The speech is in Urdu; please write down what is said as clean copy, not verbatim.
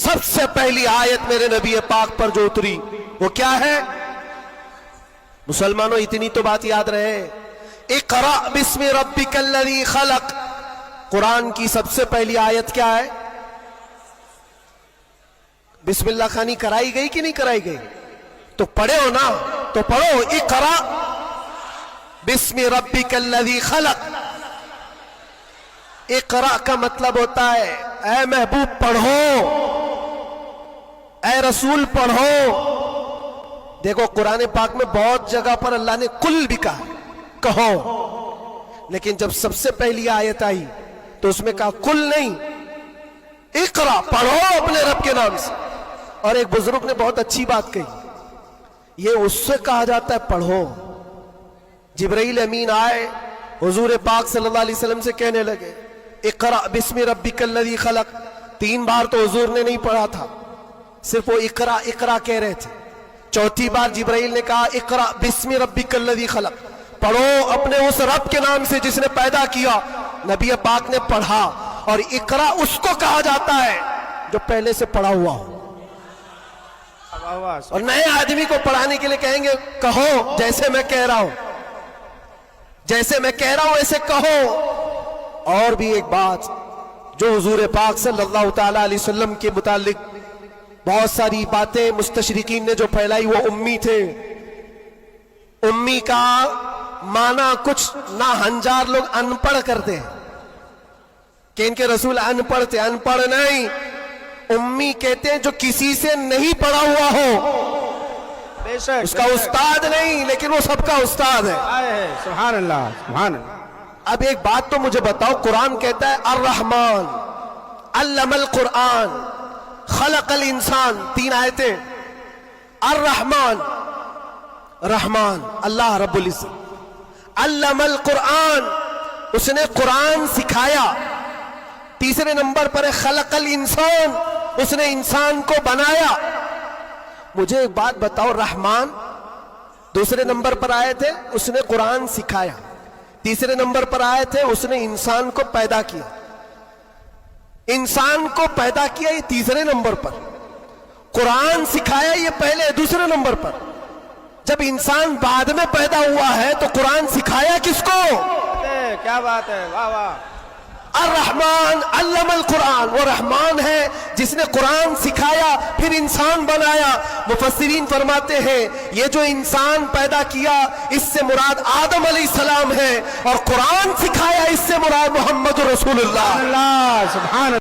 سب سے پہلی آیت میرے نبی پاک پر جو اتری وہ کیا ہے؟ مسلمانوں اتنی تو بات یاد رہے، اقرأ بسم ربک الذی خلق۔ قرآن کی سب سے پہلی آیت کیا ہے؟ بسم اللہ خانی کرائی گئی کہ نہیں کرائی گئی؟ تو پڑھے ہو نا، تو پڑھو اقرأ بسم ربک الذی خلق۔ اقرأ کا مطلب ہوتا ہے اے محبوب پڑھو، اے رسول پڑھو۔ دیکھو قرآن پاک میں بہت جگہ پر اللہ نے کل بھی کہا، کہو، لیکن جب سب سے پہلی آیت آئی تو اس میں کہا کل نہیں، اقرأ پڑھو اپنے رب کے نام سے۔ اور ایک بزرگ نے بہت اچھی بات کہی، یہ اس سے کہا جاتا ہے پڑھو۔ جبرائیل امین آئے حضور پاک صلی اللہ علیہ وسلم سے کہنے لگے اقرأ بسم ربک الذی خلق۔ 3 بار تو حضور نے نہیں پڑھا تھا، صرف وہ اقرأ اقرأ کہہ رہے تھے۔ چوتھی بار جبرائیل نے کہا اقرأ بسم ربک الذی خلق، پڑھو اپنے اس رب کے نام سے جس نے پیدا کیا۔ نبی پاک نے پڑھا، اور اقرأ اس کو کہا جاتا ہے جو پہلے سے پڑھا ہوا ہو۔ اور نئے آدمی کو پڑھانے کے لیے کہیں گے کہو جیسے میں کہہ رہا ہوں، جیسے میں کہہ رہا ہوں ایسے کہو۔ اور بھی ایک بات جو حضور پاک صلی اللہ تعالی علیہ وسلم کے متعلق بہت ساری باتیں مستشرقین نے جو پھیلائی، وہ امی تھے۔ امی کا معنی کچھ نہ ہنجار لوگ ان پڑھ کرتے ہیں کہ ان کے رسول ان پڑھ تھے، ان پڑھ نہیں، امی کہتے ہیں جو کسی سے نہیں پڑھا ہوا ہو، اس کا استاد نہیں لیکن وہ سب کا استاد ہے۔ سبحان اللہ سبحان اللہ۔ اب ایک بات تو مجھے بتاؤ، قرآن کہتا ہے الرحمن علم القرآن خلق الانسان، 3 آیتیں۔ الرحمن، رحمان اللہ رب العزت، علم القرآن اس نے قرآن سکھایا۔ تیسرے نمبر پر ہے خلق الانسان، اس نے انسان کو بنایا۔ مجھے ایک بات بتاؤ، رحمان دوسرے نمبر پر آئے تھے، اس نے قرآن سکھایا۔ تیسرے نمبر پر آئے تھے، اس نے انسان کو پیدا کیا۔ انسان کو پیدا کیا یہ تیسرے نمبر پر، قرآن سکھایا یہ پہلے دوسرے نمبر پر۔ جب انسان بعد میں پیدا ہوا ہے تو قرآن سکھایا کس کو؟ کیا بات ہے، واہ واہ۔ الرحمن علم القرآن، وہ رحمان ہے جس نے قرآن سکھایا پھر انسان بنایا۔ مفسرین فرماتے ہیں یہ جو انسان پیدا کیا اس سے مراد آدم علیہ السلام ہے، اور قرآن سکھایا اس سے مراد محمد رسول اللہ۔ اللہ سبحان اللہ۔